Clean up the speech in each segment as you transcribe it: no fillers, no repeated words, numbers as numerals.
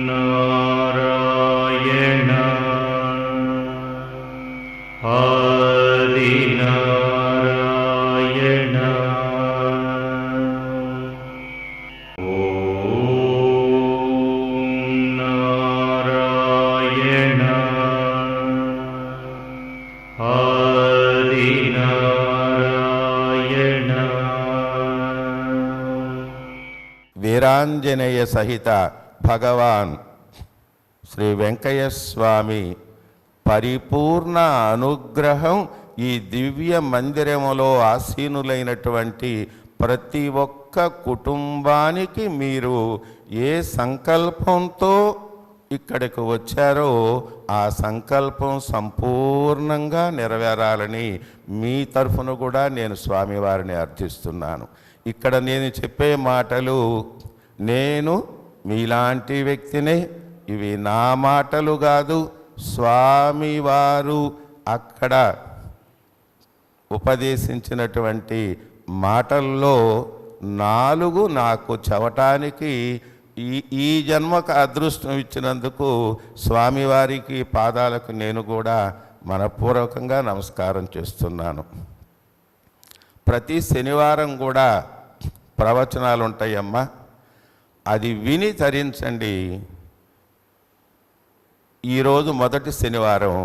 నారాయణ ఆది నారాయణ నారాయణ ఆది నారాయణ. వీరాంజనేయ సహిత భగవాన్ శ్రీ వెంకయ్య స్వామి పరిపూర్ణ అనుగ్రహం ఈ దివ్య మందిరములో ఆసీనులైనటువంటి ప్రతి ఒక్క కుటుంబానికి మీరు ఏ సంకల్పంతో ఇక్కడికి వచ్చారో ఆ సంకల్పం సంపూర్ణంగా నెరవేరాలని మీ తరఫున కూడా నేను స్వామివారిని అర్థిస్తున్నాను. ఇక్కడ నేను చెప్పే మాటలు నేను మీలాంటి వ్యక్తినే, ఇవి నా మాటలు కాదు. స్వామివారు అక్కడ ఉపదేశించినటువంటి మాటల్లో 4 నాకు చెప్పటానికి ఈ జన్మకు అదృష్టం ఇచ్చినందుకు స్వామివారికి పాదాలకు నేను కూడా మనపూర్వకంగా నమస్కారం చేస్తున్నాను. ప్రతి శనివారం కూడా ప్రవచనాలు ఉంటాయమ్మా, అది విని తరించండి. ఈరోజు మొదటి శనివారం.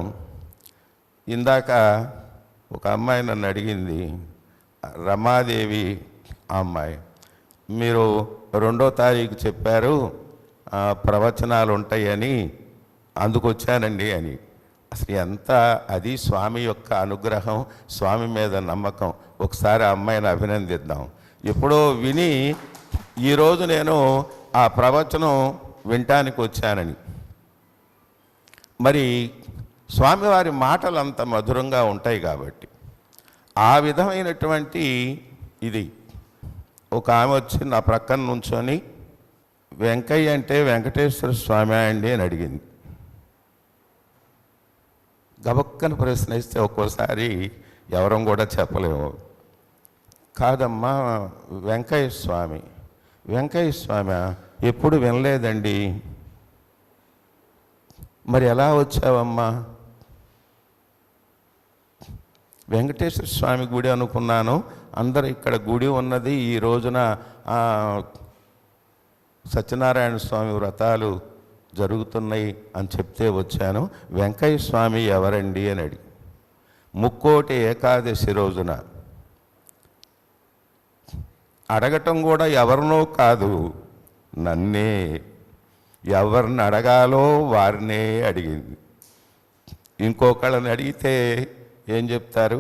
ఇందాక ఒక అమ్మాయి నన్ను అడిగింది, రమాదేవి అమ్మాయి, మీరు 2వ తారీఖు చెప్పారు ప్రవచనాలు ఉంటాయని, అందుకు వచ్చానండి అని. అసలు ఎంత అది స్వామి యొక్క అనుగ్రహం, స్వామి మీద నమ్మకం. ఒకసారి ఆ అమ్మాయిని అభినందిద్దాం. ఎప్పుడో విని ఈరోజు నేను ఆ ప్రవచనం వినటానికి వచ్చానని. మరి స్వామివారి మాటలు అంత మధురంగా ఉంటాయి కాబట్టి ఆ విధమైనటువంటి ఇది. ఒక ఆమె వచ్చి నా ప్రక్కన నుంచొని వెంకయ్య అంటే వెంకటేశ్వర స్వామి అండి అని అడిగింది. గబక్కన ప్రశ్న ఇస్తే ఒక్కోసారి ఎవరం కూడా చెప్పలేము. కాదమ్మా వెంకయ్య స్వామి. వెంకయ్య స్వామి ఎప్పుడు వినలేదండి. మరి ఎలా వచ్చావమ్మా? వెంకటేశ్వర స్వామి గుడి అనుకున్నాను. అందరూ ఇక్కడ గుడి ఉన్నది, ఈ రోజున సత్యనారాయణ స్వామి వ్రతాలు జరుగుతున్నాయి అని చెప్తే వచ్చాను. వెంకయ్య స్వామి ఎవరండి అని అడిగి, ముక్కోటి ఏకాదశి రోజున అడగటం కూడా ఎవరినో కాదు, నన్నే. ఎవరిని అడగాలో వారినే అడిగింది. ఇంకొకళ్ళని అడిగితే ఏం చెప్తారు?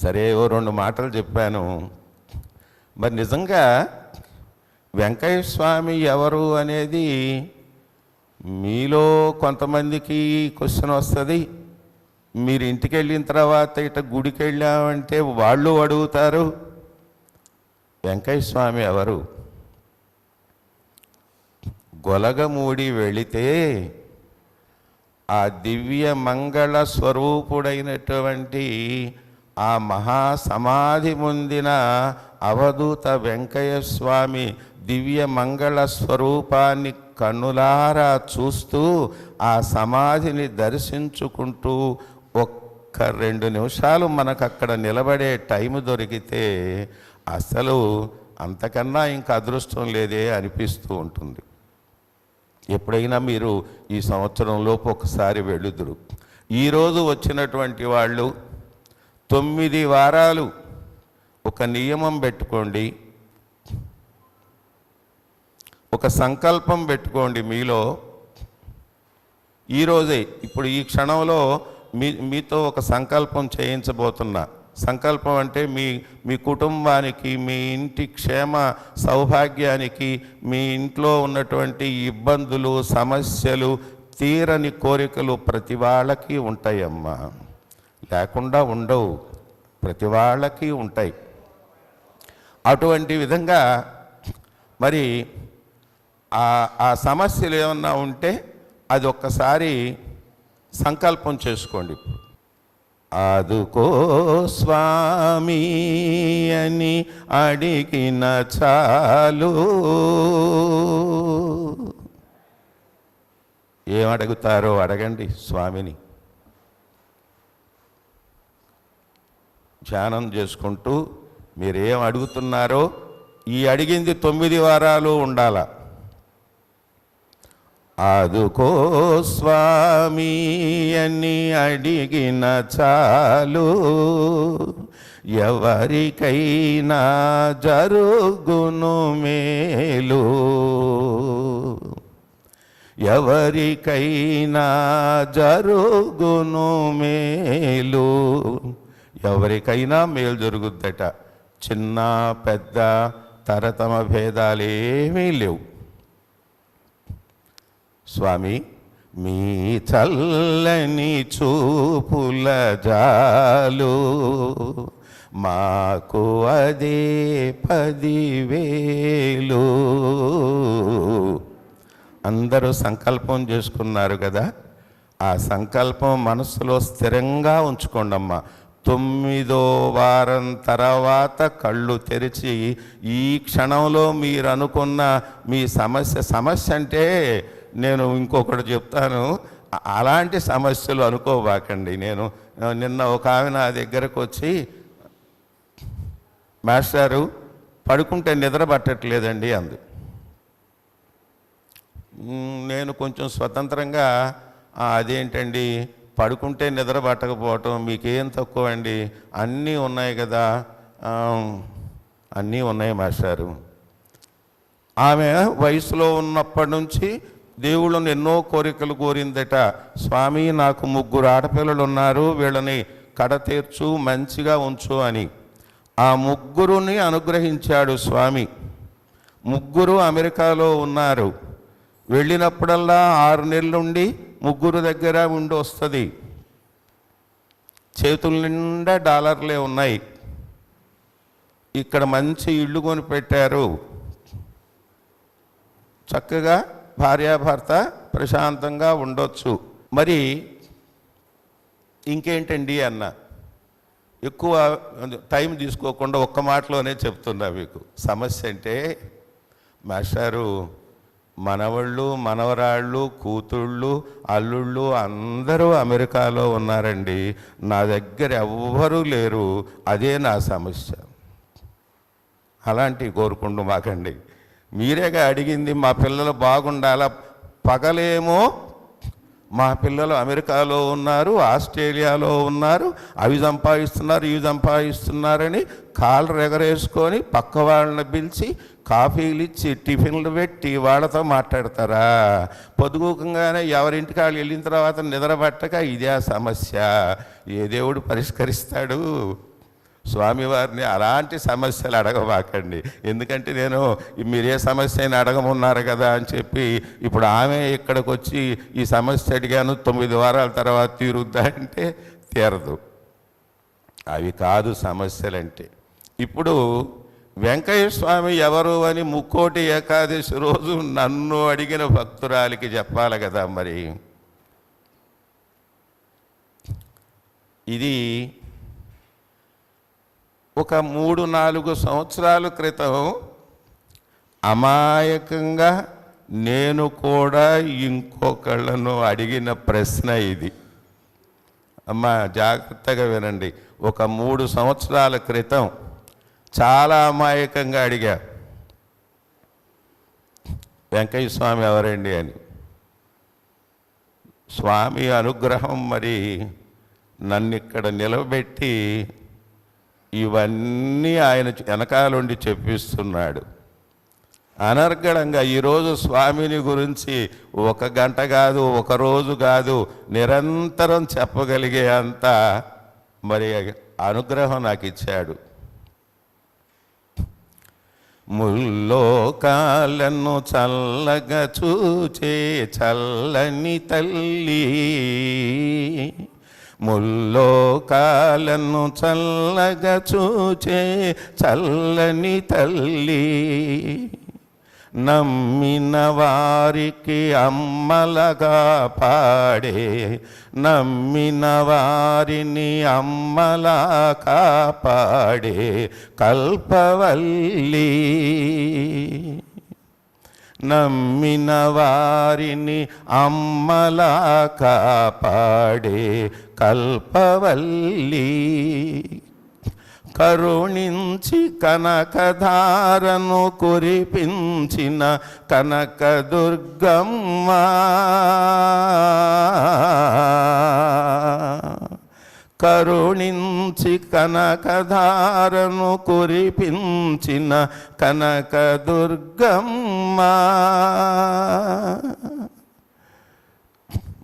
సరే ఓ 2 మాటలు చెప్పాను. మరి నిజంగా వెంకయ్య స్వామి ఎవరు అనేది మీలో కొంతమందికి క్వశ్చన్ వస్తుంది. మీరు ఇంటికి వెళ్ళిన తర్వాత ఇట గుడికి వెళ్ళామంటే వాళ్ళు అడుగుతారు, వెంకయ్య స్వామి ఎవరు? గొలగమూడి వెళితే ఆ దివ్య మంగళ స్వరూపుడైనటువంటి ఆ మహాసమాధి ముందిన అవధూత వెంకయ్య స్వామి దివ్య మంగళ స్వరూపాన్ని కన్నులారా చూస్తూ ఆ సమాధిని దర్శించుకుంటూ ఒక్క 2 నిమిషాలు మనకు అక్కడ నిలబడే టైం దొరికితే అసలు అంతకన్నా ఇంకా అదృష్టం లేదే అనిపిస్తూ ఉంటుంది. ఎప్పుడైనా మీరు ఈ సంవత్సరంలోపు ఒకసారి వెళ్ళుదురు. ఈరోజు వచ్చినటువంటి వాళ్ళు 9 వారాలు ఒక నియమం పెట్టుకోండి, ఒక సంకల్పం పెట్టుకోండి మీలో. ఈరోజే ఇప్పుడు ఈ క్షణంలో మీతో ఒక సంకల్పం చేయించబోతున్నా. సంకల్పం అంటే మీ కుటుంబానికి, మీ ఇంటి క్షేమ సౌభాగ్యానికి, మీ ఇంట్లో ఉన్నటువంటి ఇబ్బందులు, సమస్యలు, తీరని కోరికలు ప్రతి వాళ్ళకి ఉంటాయమ్మా, లేకుండా ఉండవు, ప్రతి వాళ్ళకి ఉంటాయి. అటువంటి విధంగా మరి ఆ సమస్యలు ఏమన్నా ఉంటే అది ఒక్కసారి సంకల్పం చేసుకోండి. ఆదుకో స్వామి అని అడిగిన చాలు. ఏమడుగుతారో అడగండి స్వామిని. ధ్యానం చేసుకుంటూ మీరేం అడుగుతున్నారో ఈ అడిగింది 9 వారాలు ఉండాల. ఆదుకో స్వామి అని అడిగిన చాలు, ఎవరికైనా జరుగును మేలు, ఎవరికైనా జరుగును మేలు. ఎవరికైనా మేలు జరుగుద్దట. చిన్న పెద్ద తరతమ భేదాలేమీ లేవు. స్వామి మీ చల్లని చూపుల జాలు, మాకు అదే 10,000. అందరూ సంకల్పం చేసుకున్నారు కదా, ఆ సంకల్పం మనసులో స్థిరంగా ఉంచుకోండమ్మా. 9వ వారం తర్వాత కళ్ళు తెరిచి ఈ క్షణంలో మీరు అనుకున్న మీ సమస్య అంటే నేను ఇంకొకటి చెప్తాను, అలాంటి సమస్యలు అనుకోబాకండి. నేను నిన్న ఒక ఆమె నా దగ్గరకు వచ్చి, మాస్టారు పడుకుంటే నిద్ర పట్టట్లేదండి అంది. నేను కొంచెం స్వతంత్రంగా, అదేంటండి పడుకుంటే నిద్ర పట్టకపోవటం మీకేం తక్కువ అండి, అన్నీ ఉన్నాయి కదా. అన్నీ ఉన్నాయి మాస్టారు. ఆమె వయసులో ఉన్నప్పటి నుంచి దేవుళ్ళని ఎన్నో కోరికలు కోరిందట. స్వామి నాకు 3 ఆడపిల్లలు ఉన్నారు, వీళ్ళని కడతీర్చు, మంచిగా ఉంచు అని. ఆ 3 అనుగ్రహించాడు స్వామి. 3 అమెరికాలో ఉన్నారు. వెళ్ళినప్పుడల్లా 6 నెలలుండి 3 దగ్గర ఉండి వస్తుంది. చేతుల నిండా డాలర్లే ఉన్నాయి. ఇక్కడ మంచి ఇళ్ళు కొని పెట్టారు. చక్కగా భార్యాభర్త ప్రశాంతంగా ఉండొచ్చు. మరి ఇంకేంటండి అన్న. ఎక్కువ టైం తీసుకోకుండా ఒక్క మాటలోనే చెప్తున్నా మీకు. సమస్య అంటే మాస్టారు మనవళ్ళు, మనవరాళ్ళు, కూతుళ్ళు, అల్లుళ్ళు అందరూ అమెరికాలో ఉన్నారండి, నా దగ్గర ఎవ్వరూ లేరు, అదే నా సమస్య. అలాంటివి కోరుకుంటూ మాకండి. మీరేగా అడిగింది మా పిల్లలు బాగుండాలా. పగలేమో మా పిల్లలు అమెరికాలో ఉన్నారు, ఆస్ట్రేలియాలో ఉన్నారు, అవి సంపాదిస్తున్నారు, ఇవి సంపాదిస్తున్నారని కాళ్ళు ఎగరేసుకొని పక్క వాళ్ళని పిలిచి కాఫీలు ఇచ్చి టిఫిన్లు పెట్టి వాళ్ళతో మాట్లాడతారా? పొద్దుగూకంగానే ఎవరింటికి వాళ్ళు వెళ్ళిన తర్వాత నిద్ర పట్టక ఇదే సమస్య. ఏ దేవుడు పరిష్కరిస్తాడు? స్వామివారిని అలాంటి సమస్యలు అడగబాకండి. ఎందుకంటే నేను మీరే సమస్య అయినా అడగమన్నారు కదా అని చెప్పి ఇప్పుడు ఆమె ఇక్కడికి వచ్చి ఈ సమస్య అడిగాను 9 వారాల తర్వాత తీరుద్దా అంటే తీరదు. అవి కాదు సమస్యలంటే. ఇప్పుడు వెంకయ్య స్వామి ఎవరు అని ముక్కోటి ఏకాదశి రోజు నన్ను అడిగిన భక్తురాలికి చెప్పాలి కదా. మరి ఇది ఒక 3-4 సంవత్సరాల క్రితం అమాయకంగా నేను కూడా ఇంకొకళ్ళను అడిగిన ప్రశ్న ఇది. అమ్మా జాగ్రత్తగా వినండి. ఒక 3 సంవత్సరాల క్రితం చాలా అమాయకంగా అడిగా, వెంకయ్య స్వామి ఎవరండి అని. స్వామి అనుగ్రహం మరి నన్ను ఇక్కడ నిలబెట్టి ఇవన్నీ ఆయన వెనకాలండి చెప్పిస్తున్నాడు. అనర్గళంగా ఈరోజు స్వామిని గురించి 1 గంట కాదు, 1 రోజు కాదు, నిరంతరం చెప్పగలిగే అంత మరి అనుగ్రహం నాకు ఇచ్చాడు. ముల్లోకాలను చల్లగా చూచే చల్లని తల్లి, ముల్లోకాలను చల్లగా చూచే చల్లని తల్లి, నమ్మిన వారికి అమ్మలగా పాడే, నమ్మిన వారిని అమ్మలా కాపాడే కల్పవల్లి, నమ్మిన వారిని అమ్మలా కాపాడే కల్పవల్లి, కరుణించి కనకధారను కురిపించిన కనకదుర్గమ్మ, కరుణించి కనకధారను కురిపించిన కనకదుర్గమ్మ.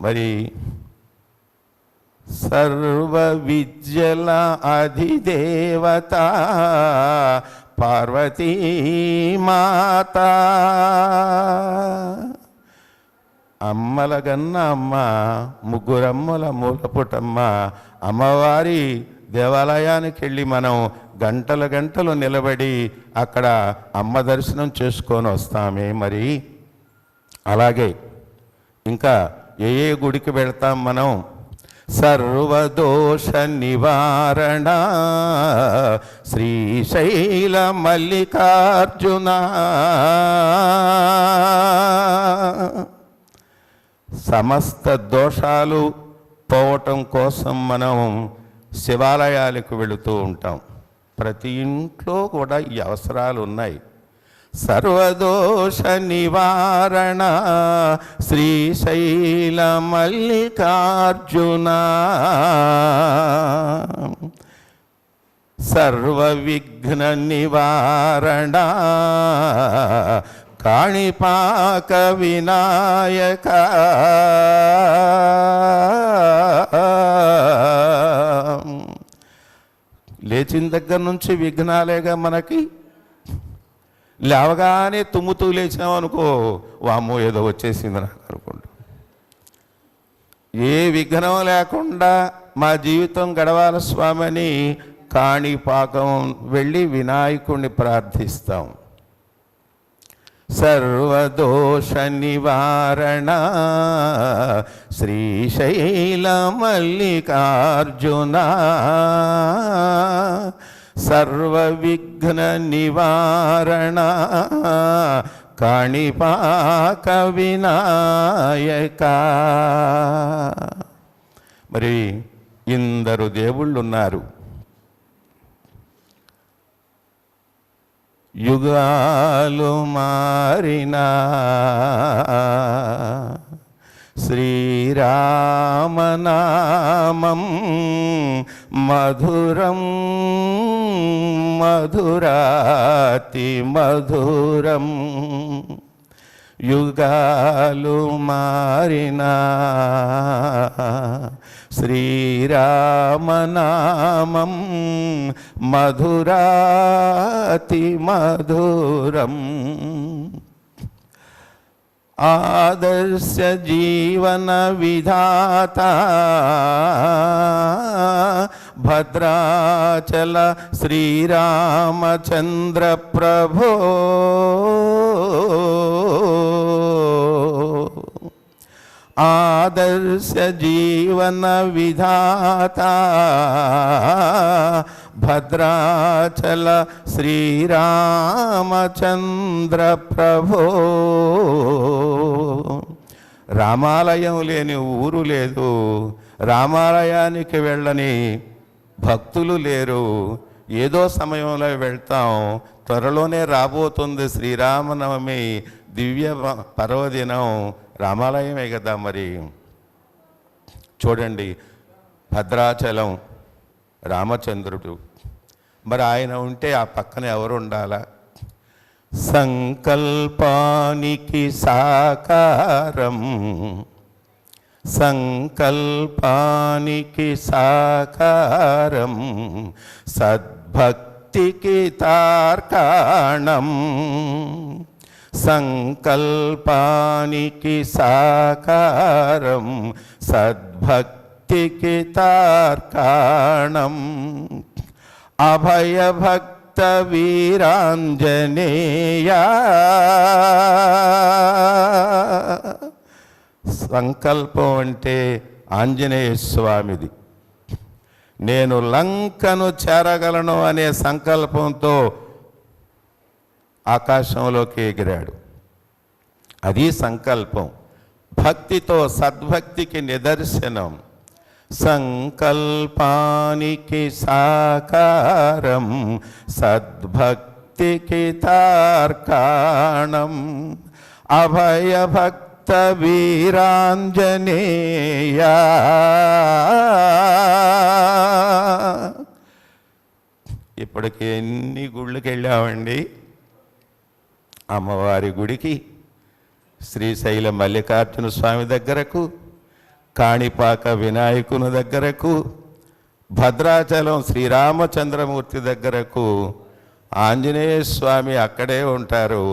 మరి సర్వ విద్యల అధిదేవత పార్వతీమాత, అమ్మలగన్న అమ్మ, ముగ్గురమ్మల మూలపుటమ్మ. అమ్మవారి దేవాలయానికి వెళ్ళి మనం గంటలు గంటలు నిలబడి అక్కడ అమ్మ దర్శనం చేసుకొని వస్తామే. మరి అలాగే ఇంకా ఏ గుడికి వెళ్తాం మనం? సర్వదోష నివారణ శ్రీశైల మల్లికార్జున, సమస్త దోషాలు పోవటం కోసం మనం శివాలయాలకు వెళుతూ ఉంటాం. ప్రతి ఇంట్లో కూడా ఈ అవసరాలు ఉన్నాయి. సర్వదోష నివారణ శ్రీశైల మల్లికార్జున, సర్వ విఘ్న నివారణ కాణిపాక వినాయక, లేచిన దగ్గర నుంచి విఘ్నాలేగా మనకి. లేవగానే తుమ్ముతూ లేచామనుకో, వామ్మో ఏదో వచ్చేసింది నాకు అనుకోండి. ఏ విఘ్నం లేకుండా మా జీవితం గడవాల స్వామి అని కాణిపాకం వెళ్ళి వినాయకుడిని ప్రార్థిస్తాం. సర్వదోష నివారణ శ్రీశైల మల్లికార్జున, సర్వ విఘ్న నివారణ కాణిపాక వినాయక. మరి ఇందరు దేవుళ్ళు ఉన్నారు. యుగాలు మారినా శ్రీరామనామం మధురం మధురాతి మధురం. యుగాలు మారినా శ్రీరామనామం మధురాతి మధురం. ఆదర్శ జీవన విధాత భద్రాచల శ్రీరామచంద్ర ప్రభో, ఆదర్శ జీవన విధాత భద్రాచల శ్రీరామచంద్ర ప్రభో. రామాలయం లేని ఊరు లేదు, రామాలయానికి వెళ్ళని భక్తులు లేరు. ఏదో సమయంలో వెళ్తాం. త్వరలోనే రాబోతుంది శ్రీరామనవమి దివ్య పర్వదినం. రామాలయమే కదా. మరి చూడండి, భద్రాచలం రామచంద్రుడు. మరి ఆయన ఉంటే ఆ పక్కన ఎవరు ఉండాలా? సంకల్పానికి సాకారం, సంకల్పానికి సాకారం, సద్భక్తికి తార్కాణం. సంకల్పానికి సాకారం, సద్భక్తికి తార్కాణం. అభయభక్త వీరాంజనేయ. సంకల్పం అంటే ఆంజనేయ స్వామిది. నేను లంకను చేరగలను అనే సంకల్పంతో ఆకాశంలోకి ఎగిరాడు. అది సంకల్పం. భక్తితో సద్భక్తికి నిదర్శనం. సంకల్పానికి సాకారం సద్భక్తికి తార్కాణం. అభయభక్త వీరాంజనేయ. ఇప్పటికి ఎన్ని గుళ్ళకి వెళ్ళామండి. అమ్మవారి గుడికి, శ్రీశైల మల్లికార్జున స్వామి దగ్గరకు, కాణిపాక వినాయకుని దగ్గరకు, భద్రాచలం శ్రీరామచంద్రమూర్తి దగ్గరకు. ఆంజనేయ స్వామి అక్కడే ఉంటారు.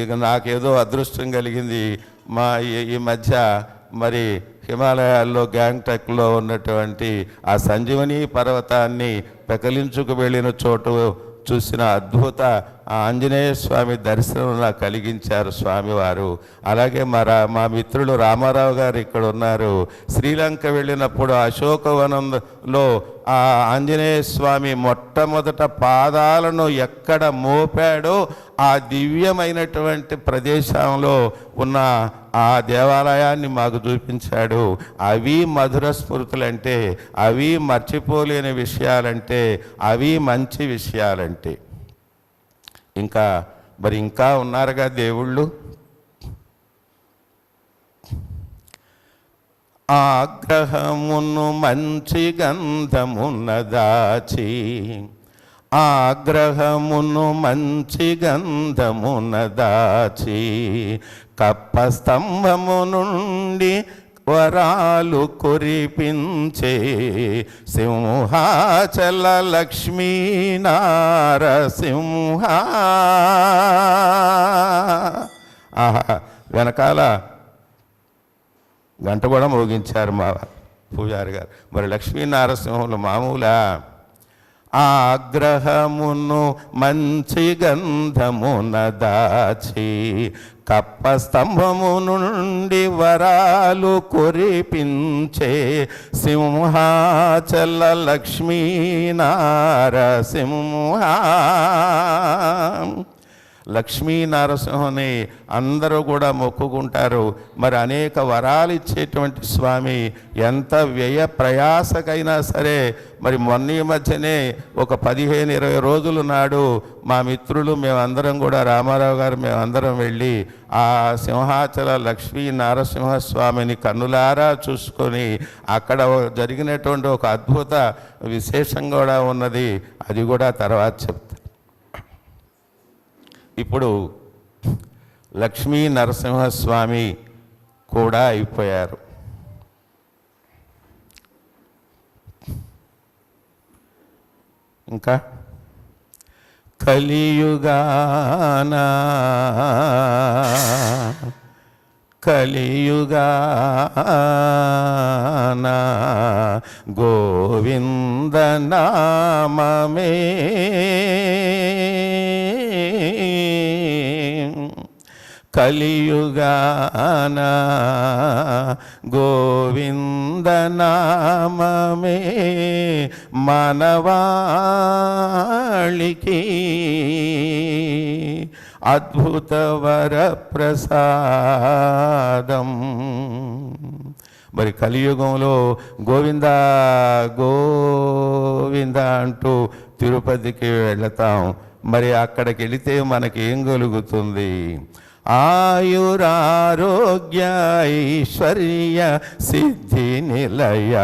ఇక నాకేదో అదృష్టం కలిగింది. ఈ మధ్య మరి హిమాలయాల్లో గ్యాంగ్టక్లో ఉన్నటువంటి ఆ సంజీవని పర్వతాన్ని పెకలించుకు వెళ్ళిన చోటు చూసిన అద్భుత ఆంజనేయ స్వామి దర్శనం నాకు కలిగించారు స్వామివారు. అలాగే మా మిత్రులు రామారావు గారు ఇక్కడ ఉన్నారు. శ్రీలంక వెళ్ళినప్పుడు అశోకవనంలో ఆ ఆంజనేయ స్వామి మొట్టమొదట పాదాలను ఎక్కడ మోపాడో ఆ దివ్యమైనటువంటి ప్రదేశంలో ఉన్న ఆ దేవాలయాన్ని మాకు చూపించాడు. అవి మధుర స్మృతులంటే, అవి మర్చిపోలేని విషయాలంటే, అవి మంచి విషయాలంటే. ఇంకా ఉన్నారుగా దేవుళ్ళు. ఆగ్రహమును మంచి గంధమున దాచి, ఆగ్రహమును మంచి గంధమున దాచి, కప్ప స్తంభము నుండి వరాలు కురిపించే సింహాచల లక్ష్మీ నారసింహ. ఆహా, వెనకాల గంట కూడా మోగించారు మా పూజారి గారు. మరి లక్ష్మీ నారసింహులు మామూలా? ఆగ్రహమును మంచి గంధమున దాచి, కప్ప స్తంభము నుండి వరాలు కురిపించే సింహాచల లక్ష్మీ నారసింహ. లక్ష్మీ నరసింహని అందరూ కూడా మొక్కుకుంటారు. మరి అనేక వరాలు ఇచ్చేటువంటి స్వామి. ఎంత వ్యయ ప్రయాసకైనా సరే, మరి మొన్న మధ్యనే ఒక 15-20 రోజుల నాడు మా మిత్రులు మేమందరం కూడా, రామారావు గారు మేమందరం వెళ్ళి ఆ సింహాచల లక్ష్మీ నరసింహస్వామిని కన్నులారా చూసుకొని అక్కడ జరిగినటువంటి ఒక అద్భుత విశేషం కూడా ఉన్నది. అది కూడా తర్వాత చెప్తా. ఇప్పుడు లక్ష్మీ నరసింహస్వామి కూడా అయిపోయారు. ఇంకా కలియుగాన గోవింద నామమే, కలియుగాన గోవింద నామమే మానవాళికి అద్భుత వరప్రసాదం. మరి కలియుగంలో గోవింద గోవింద అంటూ తిరుపతికి వెళతాం. మరి అక్కడికి వెళితే మనకి ఏం కలుగుతుంది? ఆయురారోగ్య ఐశ్వర్య సిద్ధి నిలయ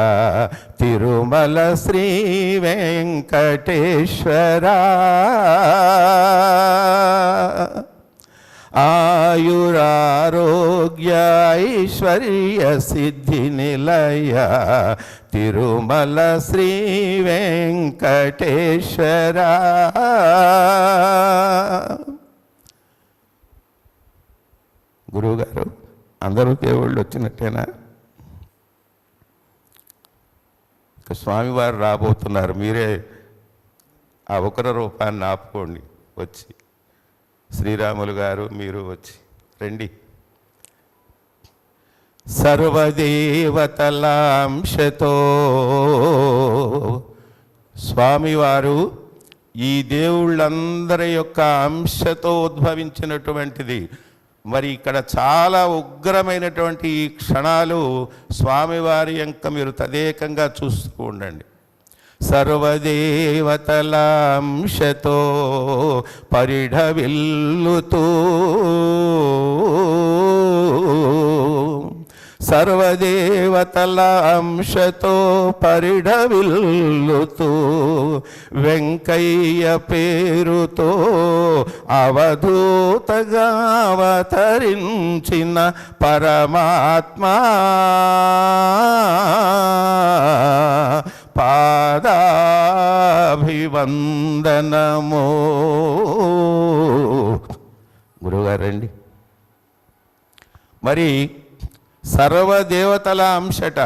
తిరుమల శ్రీ వెంకటేశ్వర. ఆయురారోగ్య ఐశ్వర్య సిద్ధి నిలయ తిరుమల శ్రీ వెంకటేశ్వర. గురువుగారు, అందరూ దేవుళ్ళు వచ్చినట్టేనా? స్వామివారు రాబోతున్నారు. మీరే ఆ ఉగ్ర రూపాన్ని ఆపుకోండి. వచ్చి శ్రీరాములు గారు మీరు వచ్చి రండి. సర్వదేవతల అంశతో స్వామివారు ఈ దేవుళ్ళందరి యొక్క అంశతో ఉద్భవించినటువంటిది. మరి ఇక్కడ చాలా ఉగ్రమైనటువంటి ఈ క్షణాలు స్వామివారి యొక్క మీరు తదేకంగా చూస్తూ ఉండండి. సర్వదేవతల అంశతో పరిఢవిల్లుతూ సర్వదేవతల అంశతో పరిఢవిల్లుతూ వెంకయ్య పేరుతో అవధూతగా అవతరించిన పరమాత్మ పాదాభివందనమో. గురువుగారండి, మరి సర్వదేవతల అంశట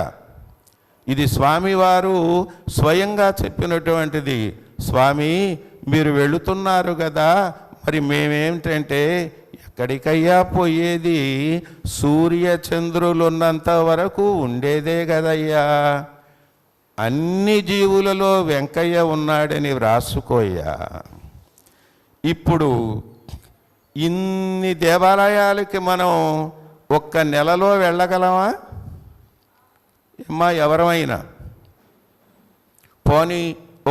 ఇది స్వామివారు స్వయంగా చెప్పినటువంటిది. స్వామి మీరు వెళుతున్నారు కదా, మరి మేమేమిటంటే ఎక్కడికయ్యా పోయేది, సూర్య చంద్రులు ఉన్నంత వరకు ఉండేదే కదయ్యా, అన్ని జీవులలో వెంకయ్య ఉన్నాడని వ్రాసుకోయ్యా. ఇప్పుడు ఇన్ని దేవాలయాలకి మనం ఒక్క నెలలో వెళ్ళగలమా ఎవరమైనా? పోనీ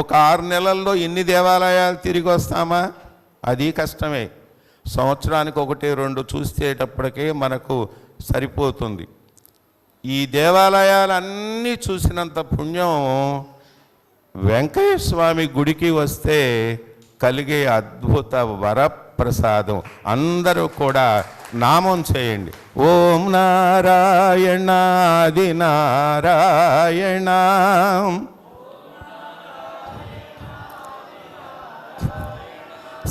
ఒక 6 నెలల్లో ఎన్ని దేవాలయాలు తిరిగి వస్తామా? అది కష్టమే. సంవత్సరానికి 1-2 చూసేటప్పటికే మనకు సరిపోతుంది. ఈ దేవాలయాలన్నీ చూసినంత పుణ్యం వెంకయ్య స్వామి గుడికి వస్తే కలిగే అద్భుత వరప్రసాదం. అందరూ కూడా నామం చేయండి. ఓం నారాయణాది నారాయణ.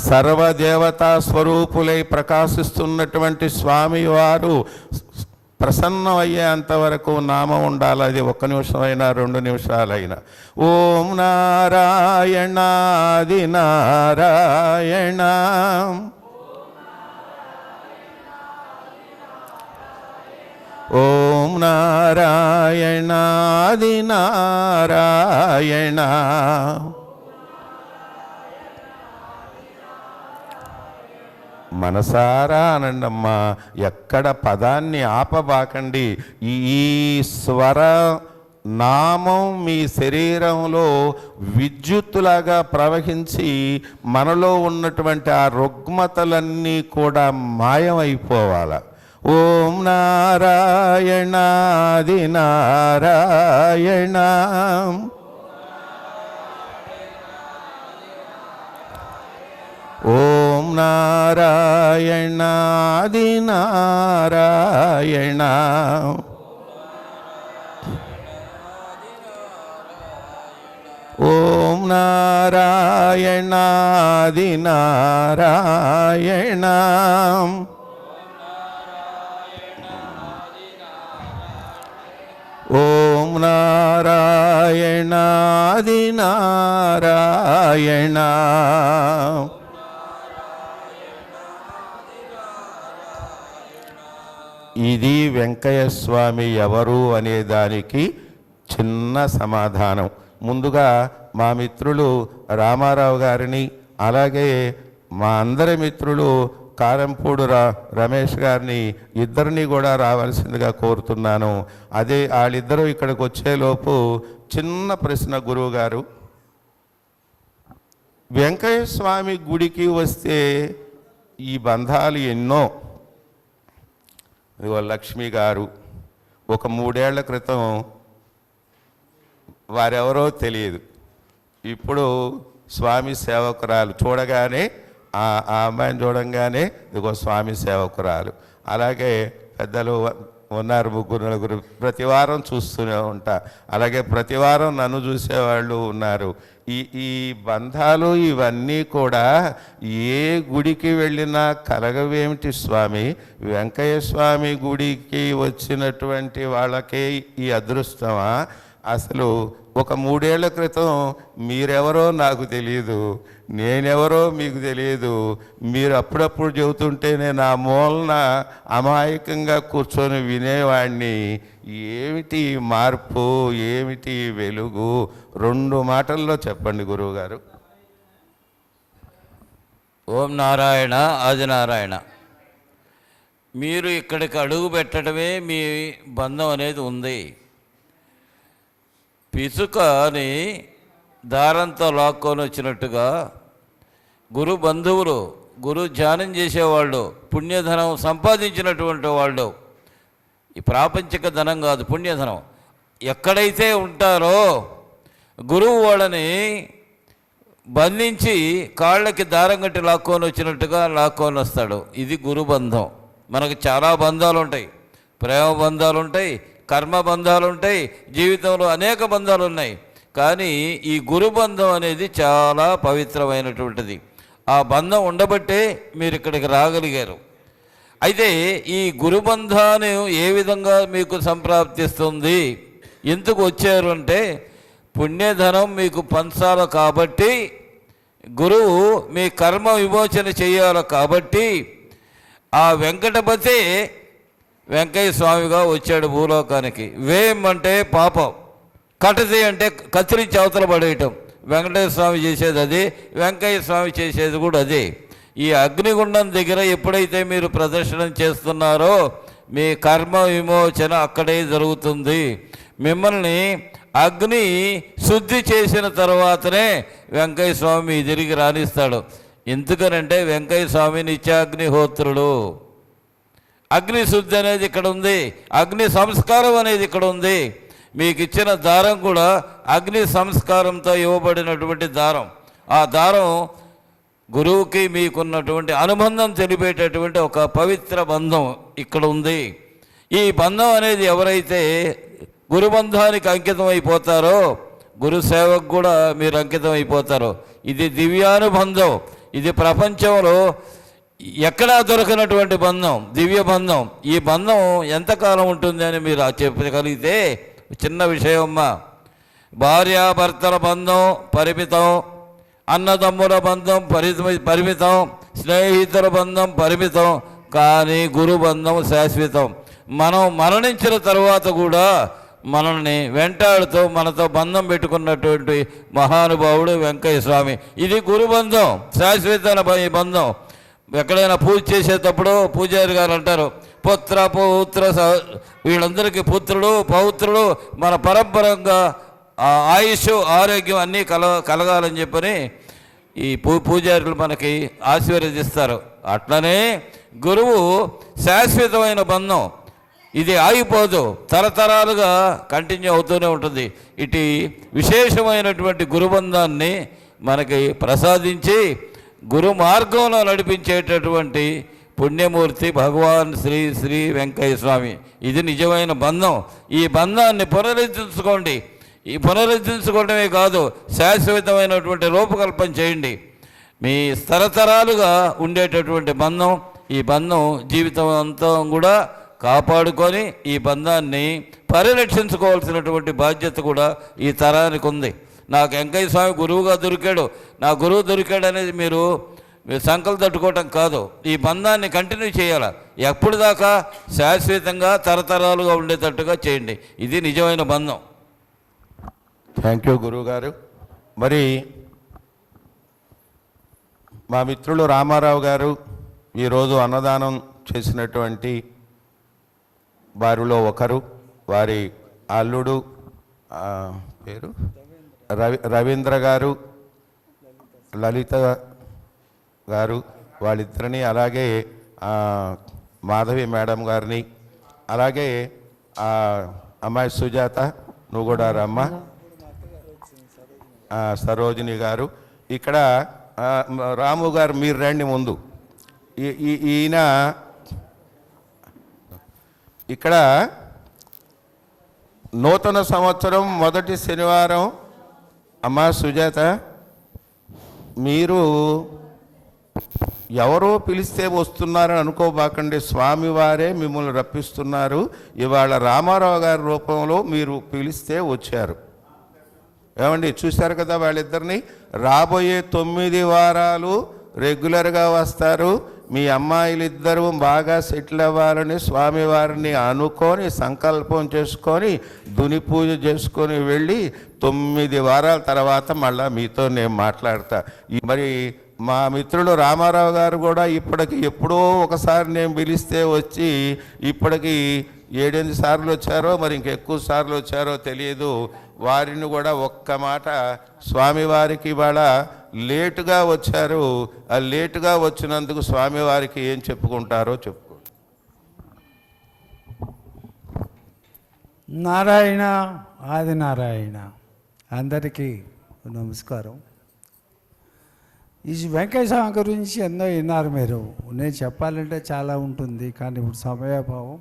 సర్వదేవతా స్వరూపులై ప్రకాశిస్తున్నటువంటి స్వామివారు ప్రసన్నం అయ్యేంతవరకు నామం ఉండాలి. అది 1 నిమిషమైనా 2 నిమిషాలైనా. ఓం నారాయణాది నారాయణ. ఓం నారాయణాది నారాయణ. మనసారా అనండమ్మా, ఎక్కడ పదాన్ని ఆపబాకండి. ఈ స్వర నామం మీ శరీరంలో విద్యుత్తులాగా ప్రవహించి మనలో ఉన్నటువంటి ఆ రుగ్మతలన్నీ కూడా మాయమైపోవాలి. ఓం నారాయణాది నారాయణ. ఓం నారాయణాది నారాయణ. ఓం నారాయణాది నారాయణ. ఓం నారాయణాది నారాయణ. ఇది వెంకయ్య స్వామి ఎవరు అనే దానికి చిన్న సమాధానం. ముందుగా మా మిత్రులు రామారావు గారిని, అలాగే మా అందరి మిత్రులు కారంపూడు రమేష్ గారిని, ఇద్దరిని కూడా రావాల్సిందిగా కోరుతున్నాను. అదే వాళ్ళిద్దరూ ఇక్కడికి వచ్చేలోపు చిన్న ప్రశ్న. గురువు గారు, వెంకయ్య స్వామి గుడికి వస్తే ఈ బంధాలు ఎన్నో. ఇదిగో లక్ష్మి గారు ఒక 3 ఏళ్ల క్రితం వారెవరో తెలియదు, ఇప్పుడు స్వామి సేవకురాలు. చూడగానే ఆ అమ్మాయిని చూడంగానే ఇదిగో స్వామి సేవకురాలు. అలాగే పెద్దలు ఉన్నారు 3-4 ప్రతి వారం చూస్తూనే ఉంటా. అలాగే ప్రతి వారం నన్ను చూసేవాళ్ళు ఉన్నారు. ఈ బంధాలు ఇవన్నీ కూడా ఏ గుడికి వెళ్ళినా కలగవేమిటి స్వామి? వెంకయ్య స్వామి గుడికి వచ్చినటువంటి వాళ్ళకే ఈ అదృష్టమా? అసలు ఒక 3 ఏళ్ల క్రితం మీరెవరో నాకు తెలియదు, నేనెవరో మీకు తెలియదు. మీరు అప్పుడప్పుడు చెబుతుంటే నేను ఆ మూలన అమాయకంగా కూర్చొని వినేవాడిని. ఏమిటి మార్పు, ఏమిటి వెలుగు? 2 మాటల్లో చెప్పండి గురువుగారు. ఓం నారాయణ ఆదినారాయణ. మీరు ఇక్కడికి అడుగు పెట్టడమే మీ బంధం అనేది ఉంది. పిసుకని దారంతో లాక్కొని వచ్చినట్టుగా గురు బంధువులు, గురు ధ్యానం చేసేవాళ్ళు, పుణ్యధనం సంపాదించినటువంటి వాళ్ళు, ఈ ప్రాపంచిక ధనం కాదు, పుణ్యధనం ఎక్కడైతే ఉంటారో గురువు వాళ్ళని బంధించి కాళ్ళకి దారం కట్టి లాక్కొని వచ్చినట్టుగా లాక్కొని వస్తాడు. ఇది గురుబంధం. మనకు చాలా బంధాలు ఉంటాయి, ప్రేమ బంధాలు ఉంటాయి, కర్మ బంధాలు ఉంటాయి, జీవితంలో అనేక బంధాలు ఉన్నాయి. కానీ ఈ గురుబంధం అనేది చాలా పవిత్రమైనటువంటిది. ఆ బంధం ఉండబట్టే మీరు ఇక్కడికి రాగలిగారు. అయితే ఈ గురుబంధాన్ని ఏ విధంగా మీకు సంప్రాప్తిస్తుంది, ఎందుకు వచ్చారు అంటే, పుణ్యధనం మీకు పంచాలి కాబట్టి, గురువు మీ కర్మ విమోచన చేయాలి కాబట్టి, ఆ వెంకటపతి వెంకయ్య స్వామిగా వచ్చాడు భూలోకానికి. వేం అంటే పాపం, కటతి అంటే కత్తిరించి అవతల పడేయటం. వెంకటేశ్వర స్వామి చేసేది అదే, వెంకయ్య స్వామి చేసేది కూడా అదే. ఈ అగ్నిగుండం దగ్గర ఎప్పుడైతే మీరు ప్రదర్శనం చేస్తున్నారో మీ కర్మ విమోచన అక్కడే జరుగుతుంది. మిమ్మల్ని అగ్ని శుద్ధి చేసిన తర్వాతనే వెంకయ్య స్వామి తిరిగి రాణిస్తాడు. ఎందుకనంటే వెంకయ్య స్వామి నిత్యాగ్నిహోత్రుడు. అగ్ని శుద్ధి అనేది ఇక్కడ ఉంది, అగ్ని సంస్కారం అనేది ఇక్కడ ఉంది. మీకు ఇచ్చిన దారం కూడా అగ్ని సంస్కారంతో ఇవ్వబడినటువంటి దారం. ఆ దారం గురువుకి మీకున్నటువంటి అనుబంధం తెలిపేటటువంటి ఒక పవిత్ర బంధం ఇక్కడ ఉంది. ఈ బంధం అనేది ఎవరైతే గురుబంధానికి అంకితం అయిపోతారో, గురు సేవకు కూడా మీరు అంకితం అయిపోతారో, ఇది దివ్యానుబంధం. ఇది ప్రపంచంలో ఎక్కడా దొరకనటువంటి బంధం, దివ్య బంధం. ఈ బంధం ఎంతకాలం ఉంటుంది అని మీరు చెప్పగలిగితే, చిన్న విషయమ్మా, భార్యాభర్తల బంధం పరిమితం, అన్నదమ్ముల బంధం పరిమితం, స్నేహితుల బంధం పరిమితం, కానీ గురు బంధం శాశ్వతం. మనం మరణించిన తర్వాత కూడా మనల్ని వెంటాడుతూ మనతో బంధం పెట్టుకున్నటువంటి మహానుభావుడు వెంకయ్య స్వామి. ఇది గురుబంధం, శాశ్వతమైన బంధం. ఎక్కడైనా పూజ చేసేటప్పుడు పూజారి గారు అంటారు, పుత్ర పౌత్ర, వీళ్ళందరికీ పుత్రుడు పౌత్రుడు, మన పరంపరంగా ఆయుష్ ఆరోగ్యం అన్నీ కలగాలని చెప్పని ఈ పూజారులు మనకి ఆశీర్వదిస్తారు. అట్లనే గురువు శాశ్వతమైన బంధం, ఇది ఆగిపోదు, తరతరాలుగా కంటిన్యూ అవుతూనే ఉంటుంది. ఇటు విశేషమైనటువంటి గురుబంధాన్ని మనకి ప్రసాదించి గురు మార్గంలో నడిపించేటటువంటి పుణ్యమూర్తి భగవాన్ శ్రీ శ్రీ వెంకయ్య స్వామి. ఇది నిజమైన బంధం. ఈ బంధాన్ని పునరుద్ధరించుకోండి. ఈ పునరుద్ధరించుకోవడమే కాదు, శాశ్వతమైనటువంటి రూపకల్పన చేయండి. మీ తరతరాలుగా ఉండేటటువంటి బంధం, ఈ బంధం జీవితం అంతా కూడా కాపాడుకొని ఈ బంధాన్ని పరిరక్షించుకోవాల్సినటువంటి బాధ్యత కూడా ఈ తరానికి ఉంది. నాకు వెంకయ్య స్వామి గురువుగా దొరికాడు, నా గురువు దొరికాడు అనేది మీరు సంకల్పం తట్టుకోవటం కాదు. ఈ బంధాన్ని కంటిన్యూ చేయాలి. ఎప్పుడు దాకా? శాశ్వతంగా తరతరాలుగా ఉండేటట్టుగా చేయండి. ఇది నిజమైన బంధం. థ్యాంక్ యూ గురువుగారు. మరి మా మిత్రులు రామారావు గారు ఈరోజు అన్నదానం చేసినటువంటి వారిలో ఒకరు, వారి అల్లుడు పేరు రవీంద్ర గారు, లలిత గారు, వాళ్ళిద్దరిని, అలాగే మాధవి మేడం గారిని, అలాగే అమ్మాయి సుజాత, నువ్వు కూడా రమ్మ, సరోజిని గారు. ఇక్కడ రాము గారు మీరు రండి ముందు. ఈయన ఇక్కడ నూతన సంవత్సరం మొదటి శనివారం. అమ్మా సుజాత, మీరు ఎవరో పిలిస్తే వస్తున్నారని అనుకోబాకండి, స్వామివారే మిమ్మల్ని రప్పిస్తున్నారు. ఇవాళ రామారావు గారి రూపంలో మీరు పిలిస్తే వచ్చారు. ఏమండి చూశారు కదా వాళ్ళిద్దరిని. రాబోయే 9 వారాలు రెగ్యులర్గా వస్తారు. మీ అమ్మాయిలిద్దరూ బాగా సెటిల్ అవ్వాలని స్వామివారిని అనుకొని సంకల్పం చేసుకొని దుని పూజ చేసుకొని వెళ్ళి 9 వారాల తర్వాత మళ్ళీ మీతో నేను మాట్లాడతా. మరి మా మిత్రుడు రామారావు గారు కూడా ఇప్పటికి ఎప్పుడో ఒకసారి నేను పిలిస్తే వచ్చి ఇప్పటికి 7-8 సార్లు వచ్చారో మరి ఇంకెక్కువ సార్లు వచ్చారో తెలియదు. వారిని కూడా ఒక్క మాట స్వామివారికి ఇవాళ లేటుగా వచ్చారు. ఆ లేటుగా వచ్చినందుకు స్వామివారికి ఏం చెప్పుకుంటారో చెప్పుకో. నారాయణ ఆదినారాయణ అందరికీ నమస్కారం. ఈ వెంకయ్య స్వామి గురించి ఎన్నో విన్నారు మీరు. నేను చెప్పాలంటే చాలా ఉంటుంది, కానీ ఇప్పుడు సమయాభావం.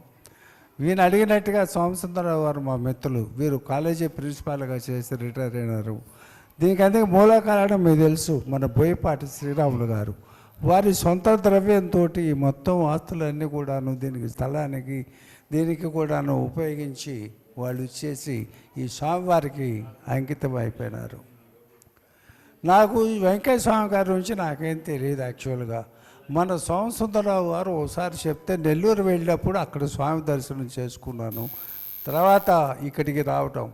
వీరు అడిగినట్టుగా సోమసుందరరావు గారు మా మిత్రులు, వీరు కాలేజీ ప్రిన్సిపాల్గా చేసి రిటైర్ అయినారు. దీనికి అందుకే మూల కారణం మీకు తెలుసు, మన బోయపాటి శ్రీరాములు గారు. వారి సొంత ద్రవ్యంతో ఈ మొత్తం ఆస్తులన్నీ కూడాను దీనికి స్థలానికి దీనికి కూడాను ఉపయోగించి వాళ్ళు ఇచ్చేసి ఈ స్వామివారికి అంకితం అయిపోయినారు. నాకు ఈ వెంకయ్య స్వామి గారి గురించి నాకేం తెలియదు యాక్చువల్గా. మన సోమసుందరరావు గారు ఒకసారి చెప్తే నెల్లూరు వెళ్ళినప్పుడు అక్కడ స్వామి దర్శనం చేసుకున్నాను. తర్వాత ఇక్కడికి రావటం.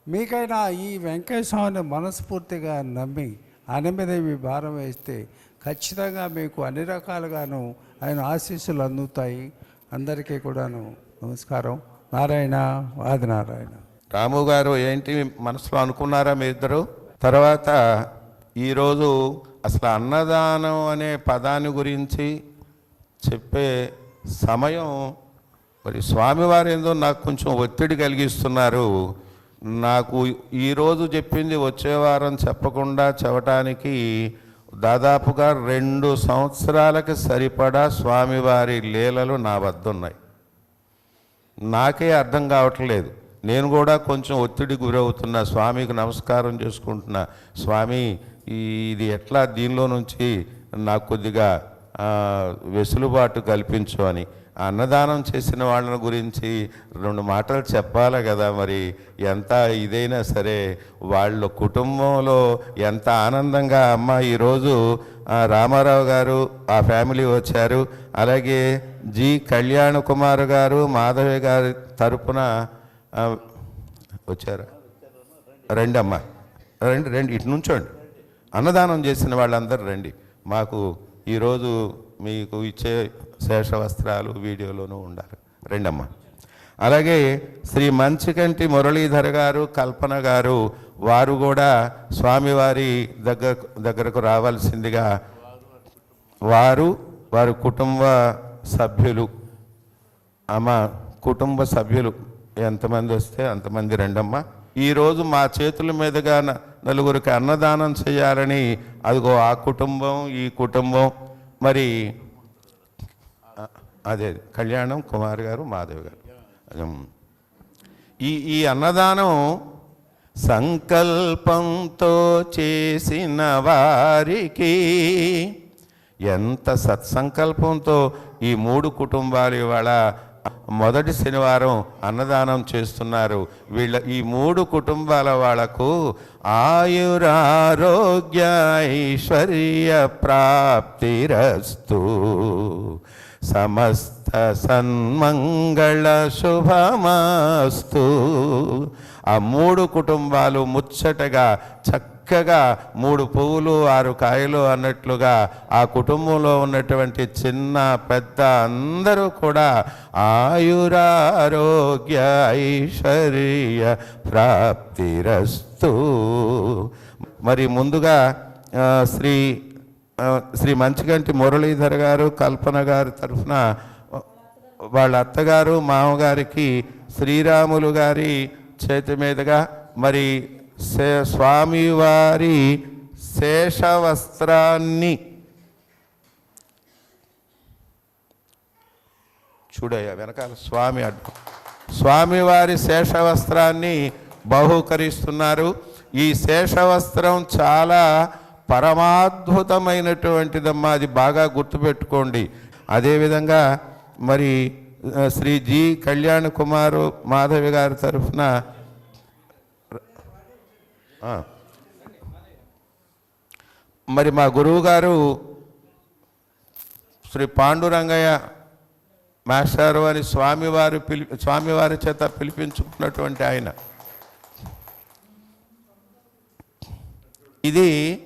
మీకైనా ఈ వెంకయ్య స్వామిని మనస్ఫూర్తిగా నమ్మి ఆయన మీద మీ భారం వేస్తే ఖచ్చితంగా మీకు అన్ని రకాలుగాను ఆయన ఆశీస్సులు అందుతాయి. అందరికీ కూడాను నమస్కారం. నారాయణ ఆదినారాయణ. రాము గారు ఏంటి మనసులో అనుకున్నారా మీ ఇద్దరు? తర్వాత ఈరోజు అసలు అన్నదానం అనే పదాన్ని గురించి చెప్పే సమయం మరి స్వామివారు ఏందో నాకు కొంచెం ఒత్తిడి కలిగిస్తున్నారు. నాకు ఈరోజు చెప్పింది వచ్చే వారం చెప్పకుండా చెప్పటానికి దాదాపుగా 2 సంవత్సరాలకి సరిపడా స్వామివారి లీలలు నా వద్ద ఉన్నాయి. నాకే అర్థం కావట్లేదు. నేను కూడా కొంచెం ఒత్తిడి గురవుతున్నా. స్వామికి నమస్కారం చేసుకుంటున్నా, స్వామి ఇది ఎట్లా దీనిలో నుంచి నాకు కొద్దిగా వెసులుబాటు కల్పించు అని. అన్నదానం చేసిన వాళ్ళని గురించి 2 మాటలు చెప్పాలి కదా. మరి ఎంత ఇదైనా సరే వాళ్ళ కుటుంబంలో ఎంత ఆనందంగా అమ్మ ఈరోజు రామారావు గారు ఆ ఫ్యామిలీ వచ్చారు. అలాగే జి కళ్యాణ కుమార్ గారు మాధవి గారి తరపున వచ్చారు. రండి అమ్మ, రండి ఇటు నుంచోండి. అన్నదానం చేసిన వాళ్ళందరూ రండి. మాకు ఈరోజు మీకు ఇచ్చే శేష వస్త్రాలు వీడియోలోనూ ఉండాలి. రెండమ్మ. అలాగే శ్రీ మంచికంటి మురళీధర్ గారు, కల్పన గారు, వారు కూడా స్వామివారి దగ్గరకు రావాల్సిందిగా వారి కుటుంబ సభ్యులు అమ్మ కుటుంబ సభ్యులు ఎంతమంది వస్తే అంతమంది రండమ్మ. ఈరోజు మా చేతుల మీదుగా 4గురికి అన్నదానం చేయాలని అదిగో ఆ కుటుంబం ఈ కుటుంబం మరి అదే కళ్యాణం కుమార్ గారు మాధవ్ గారు. ఈ అన్నదానం సంకల్పంతో చేసిన వారికి ఎంత సత్సంకల్పంతో ఈ 3 కుటుంబాలు ఇవాళ మొదటి శనివారం అన్నదానం చేస్తున్నారు. ఈ 3 కుటుంబాల వాళ్లకు ఆయురారోగ్య ఐశ్వర్య ప్రాప్తిరస్తు, సమస్త సన్మంగళ శుభమస్తు. ఆ 3 కుటుంబాలు ముచ్చటగా చక్కగా 3 పువ్వులు 6 కాయలు అన్నట్లుగా ఆ కుటుంబంలో ఉన్నటువంటి చిన్న పెద్ద అందరూ కూడా ఆయురారోగ్య ఐశ్వర్య ప్రాప్తిరస్తు. మరి ముందుగా శ్రీ మంచిగంటి మురళీధర్ గారు, కల్పన గారి తరఫున వాళ్ళ అత్తగారు మామగారికి శ్రీరాములు గారి చేతి మీదుగా మరి స్వామివారి శేషవస్త్రాన్ని చూడయ్యా వెనకాల స్వామివారి శేషవస్త్రాన్ని బహూకరిస్తున్నారు. ఈ శేషవస్త్రం చాలా పరమాద్భుతమైనటువంటిదమ్మా, అది బాగా గుర్తుపెట్టుకోండి. అదేవిధంగా మరి శ్రీ జి కళ్యాణ కుమారు మాధవి గారి తరఫున ఆ. మరి మా గురువు గారు శ్రీ పాండురంగయ్య మాస్టారు అని స్వామివారి చేత పిలిపించుకున్నటువంటి ఆయన. ఇది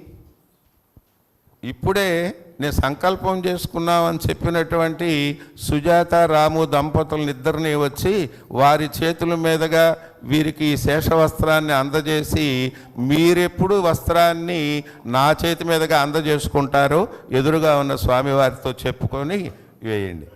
ఇప్పుడే నేను సంకల్పం చేసుకున్నామని చెప్పినటువంటి సుజాత రాము దంపతులనిద్దరినీ వచ్చి వారి చేతుల మీదుగా వీరికి ఈ శేషవస్త్రాన్ని అందజేసి మీరెప్పుడు వస్త్రాన్ని నా చేతి మీదుగా అందజేసుకుంటారో ఎదురుగా ఉన్న స్వామివారితో చెప్పుకొని వేయండి.